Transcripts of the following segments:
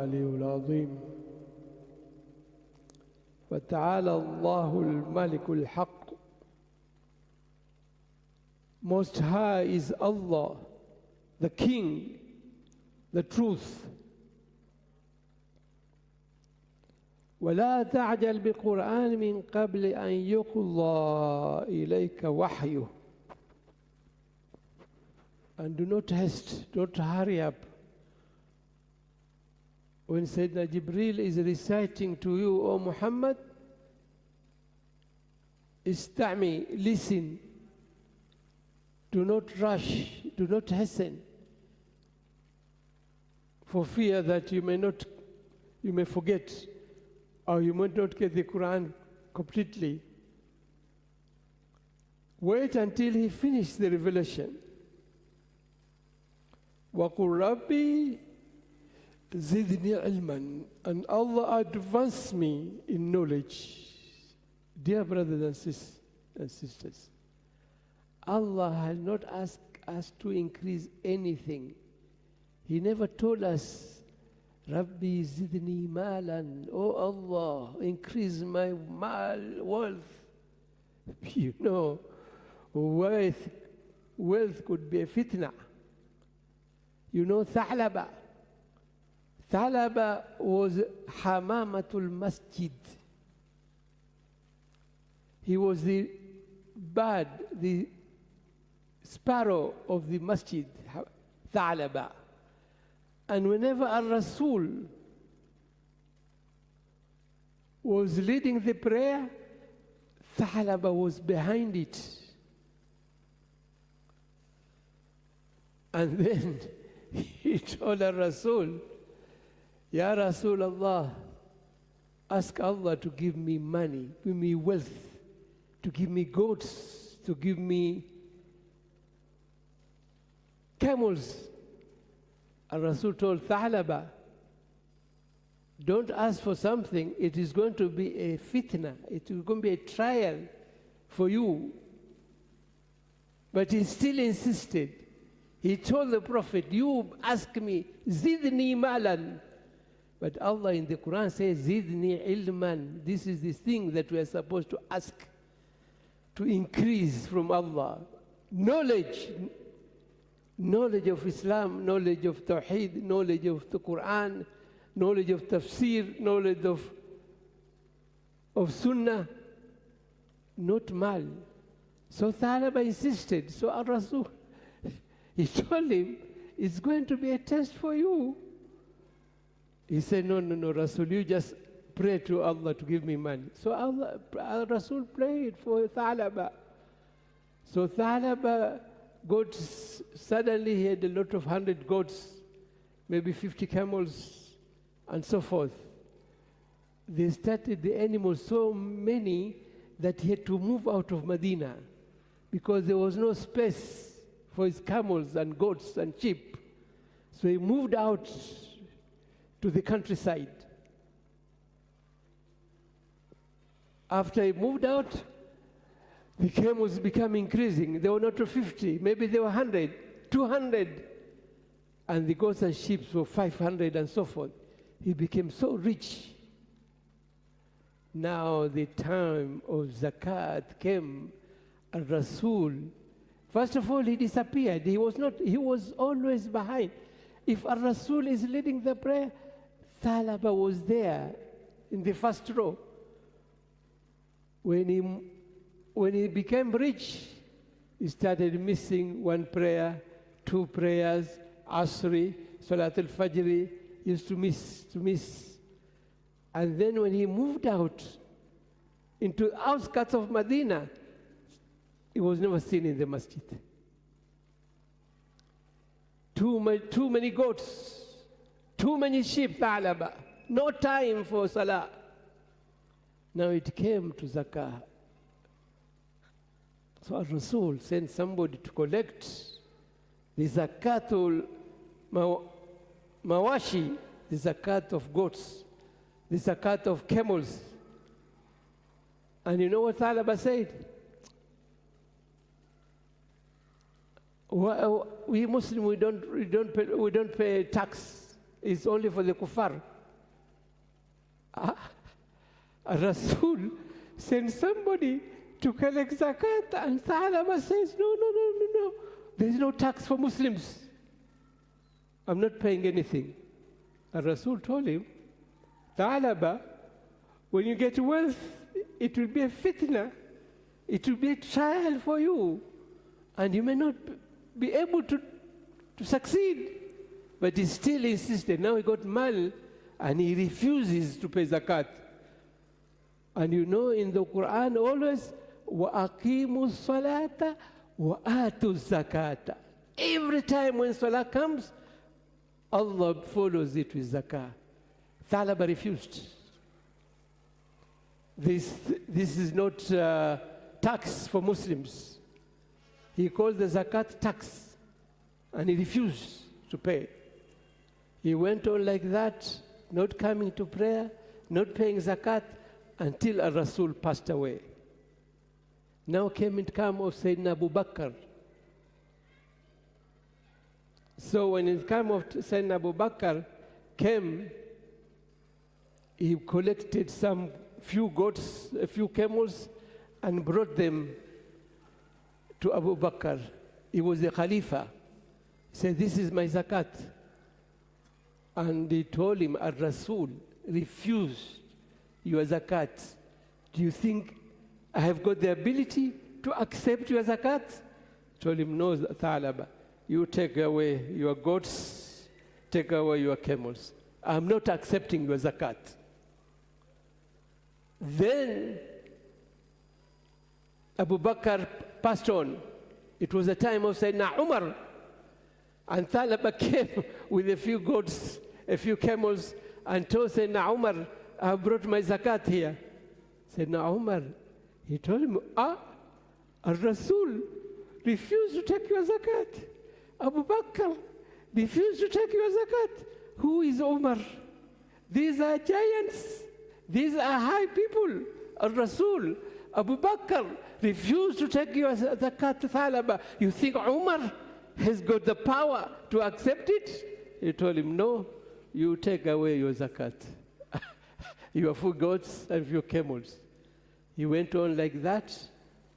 العلي العظيم وتعالى الله الملك الحق. Most High is Allah, the King, the Truth. ولا تعجل بقرآن من قبل أن يقضى إليك وحيه. And do not haste, don't hurry up. When Sayyidina Jibreel is reciting to you, O Muhammad, istami, listen. Do not rush, do not hasten, for fear that you may forget, or you might not get the Quran completely. Wait until he finishes the revelation. وَقُلْ رَبِّي زِدْنِي عِلْمًا. And Allah advance me in knowledge. Dear brothers and sisters, Allah has not asked us to increase anything. He never told us, Rabbi zidni malan, oh Allah, increase my wealth. You know, wealth could be a fitna. You know Thalaba. Thalaba was hamamatul masjid. He was the bird, the sparrow of the masjid, Thalaba. And whenever Rasul was leading the prayer, Thalaba was behind it. And then he told Rasul, Ya Rasulullah, ask Allah to give me money, give me wealth, to give me goats, to give me camels. And Rasul told Thalaba, don't ask for something, it is going to be a fitna, it is going to be a trial for you. But he still insisted. He told the Prophet, you ask me, zidni malan. But Allah in the Quran says, zidni ilman. This is the thing that we are supposed to ask, to increase from Allah. Knowledge of Islam, knowledge of Tawheed, knowledge of the Quran, knowledge of Tafsir, knowledge of Sunnah, not mal. So Thalaba insisted. So Rasul, he told him, it's going to be a test for you. He said, no, Rasul, you just pray to Allah to give me money. So Rasul prayed for Thalaba. So Thalaba suddenly he had a lot of 100 goats, maybe 50 camels, and so forth. They started the animals so many that he had to move out of Medina because there was no space for his camels and goats and sheep. So he moved out to the countryside. After he moved out, the camels became increasing. They were not 50, maybe they were 100, 200. And the goats and sheep were 500 and so forth. He became so rich. Now the time of zakat came, and Rasul, first of all, he disappeared. He was always behind. If Rasul is leading the prayer, Thalaba was there in the first row. When he became rich, he started missing one prayer, two prayers, Asri, Salat al-Fajr, used to miss. And then when he moved out into the outskirts of Medina, he was never seen in the masjid. Too many goats, too many sheep, Thalaba, no time for salah. Now it came to zakah. So Rasul sent somebody to collect the zakatul mawashi, the zakat of goats, the zakat of camels. And you know what Thalaba said? We Muslims, we don't pay tax. It's only for the kuffar. Rasul sent somebody to collect zakat, and Thalaba says, no. There's no tax for Muslims. I'm not paying anything. And Rasul told him, Thalaba, when you get wealth, it will be a fitna. It will be a trial for you. And you may not be able to succeed. But he still insisted. Now he got mal, and he refuses to pay zakat. And you know in the Quran always, وَأَقِيمُوا الصَّلَاةَ وَآتُوا الزَّكَاةَ. Every time when salah comes, Allah follows it with zakah. Thalaba refused. This is not tax for Muslims. He called the zakat tax, and he refused to pay. He went on like that, not coming to prayer, not paying zakat, until a Rasul passed away. Now came in time of Sayyidina Abu Bakr. So when it came of Sayyidina Abu Bakr came, he collected some few goats, a few camels, and brought them to Abu Bakr. He was the Khalifa. He said, this is my zakat. And he told him, Ar-Rasul refused your zakat. Do you think I have got the ability to accept your zakat? He told him, no, Thalaba. You take away your goats, take away your camels. I'm not accepting your zakat. Then Abu Bakr passed on. It was the time of Sayyidina Umar. And Thalaba came with a few goats, a few camels, and told Sayyidina Umar, I have brought my zakat here. Sayyidina Umar, he told him, Al-Rasul refused to take your zakat. Abu Bakr refused to take your zakat. Who is Umar? These are giants. These are high people. Al-Rasul, Abu Bakr refused to take your zakat, Thalaba. You think Umar has got the power to accept it? He told him, no, you take away your zakat. Your few goats and few camels. He went on like that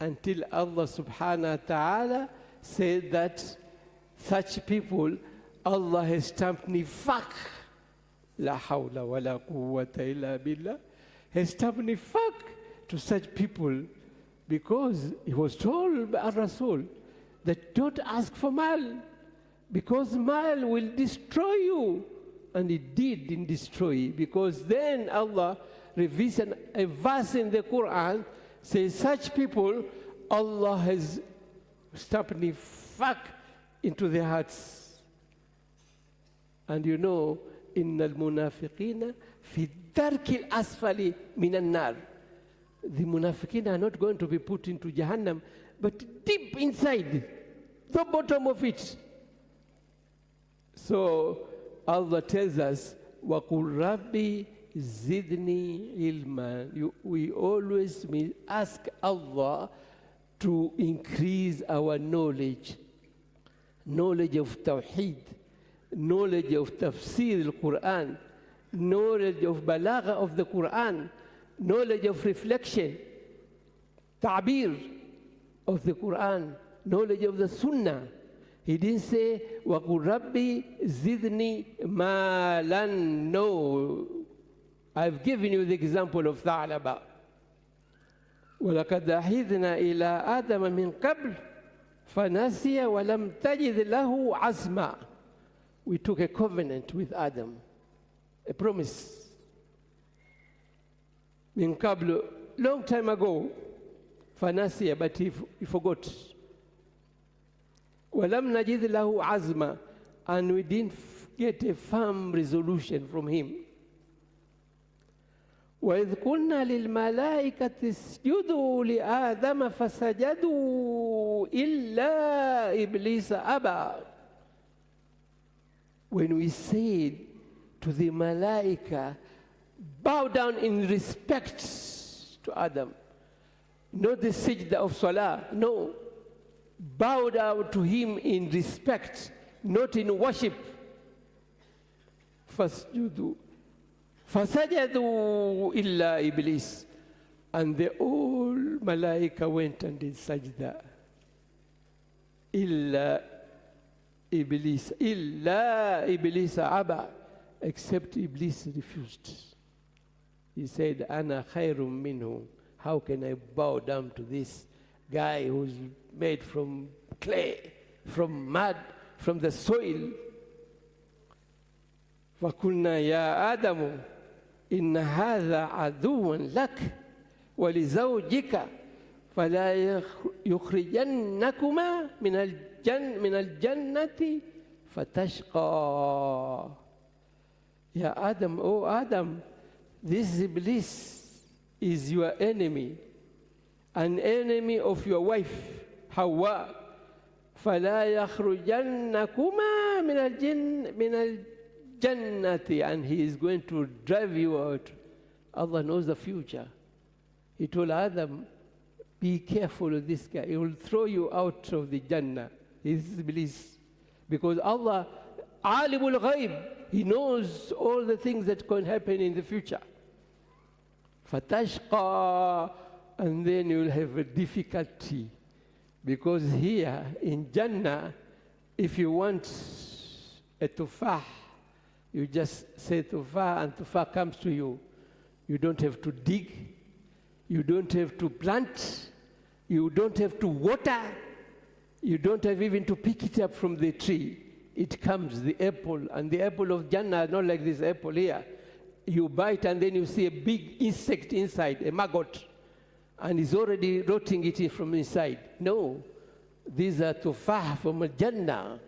until Allah subhanahu wa ta'ala said that such people, Allah has stamped nifaq. La hawla wa la quwwata illa billah. Has stamped nifaq to such people because he was told by Rasul that don't ask for mal because mal will destroy you. And it did destroy, because then Allah reveals a verse in the Quran, says such people, Allah has stamped nifaq into their hearts. And you know, إِنَّ الْمُنَافِقِينَ فِي الدَّرْكِ الْأَسْفَلِ مِنَ النَّارِ. The munafiqeen are not going to be put into Jahannam, but deep inside, the bottom of it. So Allah tells us, وَقُلْ رَبِّ زِدْنِي عِلْمًا. We always ask Allah to increase our knowledge. Knowledge of Tawheed, knowledge of Tafsir al-Quran, knowledge of Balagha of the Quran, knowledge of reflection, Ta'bir of the Quran, knowledge of the Sunnah. He didn't say, وَقُلْ رَبِّ زِدْنِي مَالًا. No. I've given you the example of Tha'laba. وَلَقَدْ أَحِذْنَا إِلَىٰ آدَمَ مِنْ قَبْلِ فَنَسِيَ وَلَمْ تَجِدْ لَهُ عَزْمًا. We took a covenant with Adam, a promise. مِنْ قَبْلِ, long time ago. فَنَسِيَ, but he forgot. وَلَمْ نَجِدْ لَهُ عَزْمًا, and we didn't get a firm resolution from him. وَإِذْ قُلْنَا لِلْمَلَائِكَةِ اسْجُدُوا لِآدَمَ فَسَجَدُوا إِلَّا إِبْلِيسَ أَبَى. When we said to the malaika, bow down in respect to Adam, not the sajda of salah, no. Bow down to him in respect, not in worship. فَاسْجُدُوا فَسَجَدُوا إِلَّا إِبْلِيسِ. And the all malaika went and did sajda. إِلَّا إِبْلِيسَ إِلَّا إِبْلِيسَ أَبَى. Except Iblis refused. He said, أَنَا خَيْرٌ مِّنْهُ. How can I bow down to this guy who's made from clay, from mud, from the soil? فَقُلْنَا يَا آدَمُ إِنَّ هَذَا عَدُوٌّ لَكَ وَلِزَوْجِكَ فَلَا يُخْرِجَنَّكُمَا مِنَ الْجَنَّةِ فَتَشْقَى. Ya Adam, oh Adam, this Iblis is your enemy, an enemy of your wife, Hawa. فَلَا يَخْرُجَنَّكُمَا مِنَ الْجَنَّةِ. And he is going to drive you out. Allah knows the future. He told Adam, be careful of this guy. He will throw you out of the Jannah. He's Iblis. Because Allah, Alimul Ghaib, He knows all the things that can happen in the future. Fatashqa, and then you will have a difficulty. Because here in Jannah, if you want a tufah, you just say tufah and tufah comes to you. You don't have to dig. You don't have to plant. You don't have to water. You don't have even to pick it up from the tree. It comes, the apple, and the apple of Jannah, not like this apple here. You bite and then you see a big insect inside, a maggot, and it's already rotting it from inside. No, these are tufah from Jannah.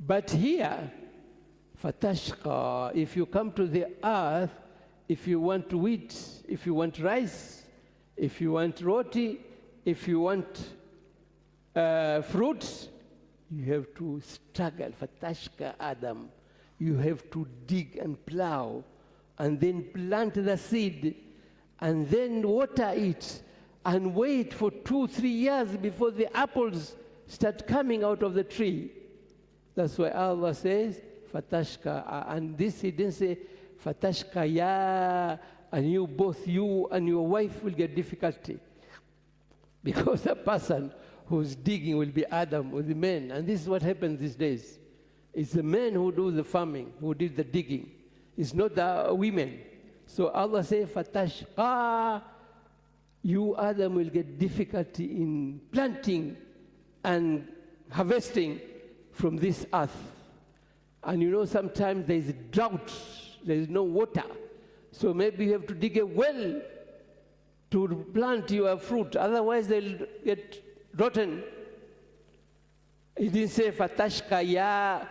But here, fatashqa, if you come to the earth, if you want wheat, if you want rice, if you want roti, if you want fruits, you have to struggle. Fatashqa Adam. You have to dig and plow, and then plant the seed, and then water it, and wait for 2-3 years before the apples start coming out of the tree. That's why Allah says, Fatashqa. And this He didn't say, Fatashqa ya, and you, both you and your wife will get difficulty. Because the person who's digging will be Adam, or the men. And this is what happens these days. It's the men who do the farming, who did the digging. It's not the women. So Allah says, Fatashqa, you Adam will get difficulty in planting and harvesting from this earth. And you know, sometimes there is drought, there is no water. So maybe you have to dig a well to plant your fruit, otherwise they'll get rotten. He didn't say, Fatashqa ya,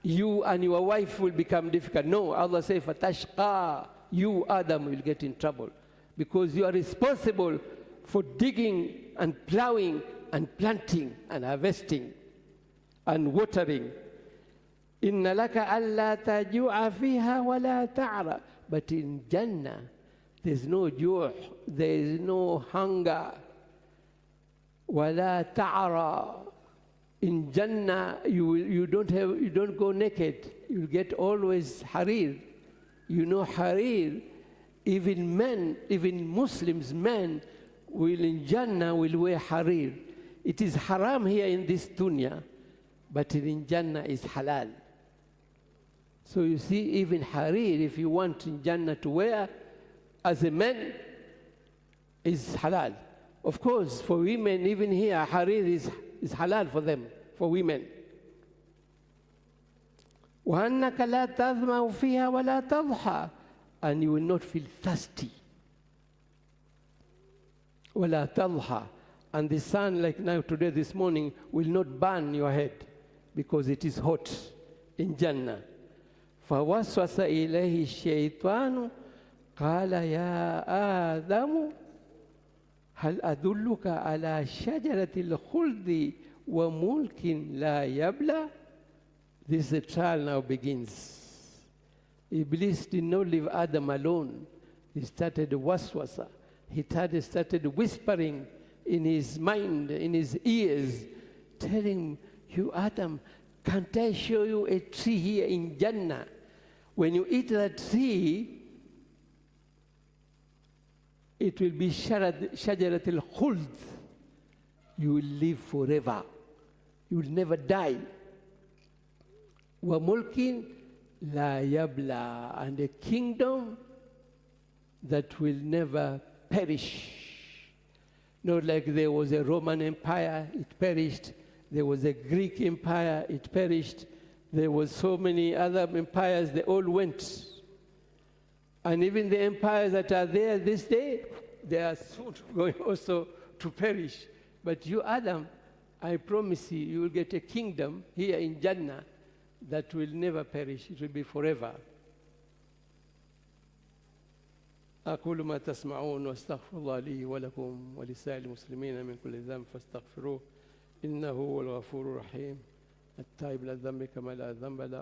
you and your wife will become difficult. No, Allah says, Fatashqa, you Adam will get in trouble. Because you are responsible for digging and plowing and planting and harvesting and watering. Inna laka alla taju'a fiha wa la ta'ra. But in Jannah, there's no ju', there is no hunger. Wa la ta'ra. In Jannah, you don't go naked. You get always harir. You know harir. Even men, even Muslims, men, will in Jannah will wear harir. It is haram here in this dunya, but in Jannah is halal. So you see, even harir, if you want in Jannah to wear, as a man, is halal. Of course, for women, even here, harir is halal for them, for women. وَأَنَّكَ لَا تَظْمَأُ فِيهَا وَلَا تَضْحَى. And you will not feel thirsty. وَلَا تَضْحَى. And the sun, like now today, this morning, will not burn your head because it is hot in Jannah. فَوَسْوَسَ إِلَيْهِ الشَّيْطَانُ قَالَ يَا آدَمُ هَلْ أَدُلُّكَ عَلَى شَجَرَةِ الْخُلْدِ وَمُلْكٍ لَا يَبْلَى. This trial now begins. Iblis did not leave Adam alone. He started waswasa. He started whispering in his mind, in his ears, telling you, Adam, can't I show you a tree here in Jannah When you eat that tree, it will be shajarat al-khuld. You will live forever. You will never die. Wa mulkin la yabla, and a kingdom that will never perish. Not like there was a Roman Empire, it perished. There was a Greek Empire, it perished. There was so many other empires, they all went. And even the empires that are there this day, they are soon going also to perish. But you, Adam, I promise you, you will get a kingdom here in Jannah that will never perish. It will be forever. أقول ما تسمعون واستغفر الله لي ولكم ولسائر المسلمين من كل ذنب فاستغفروه إنه هو الغفور الرحيم التائب لا ذنب كما لا ذنب له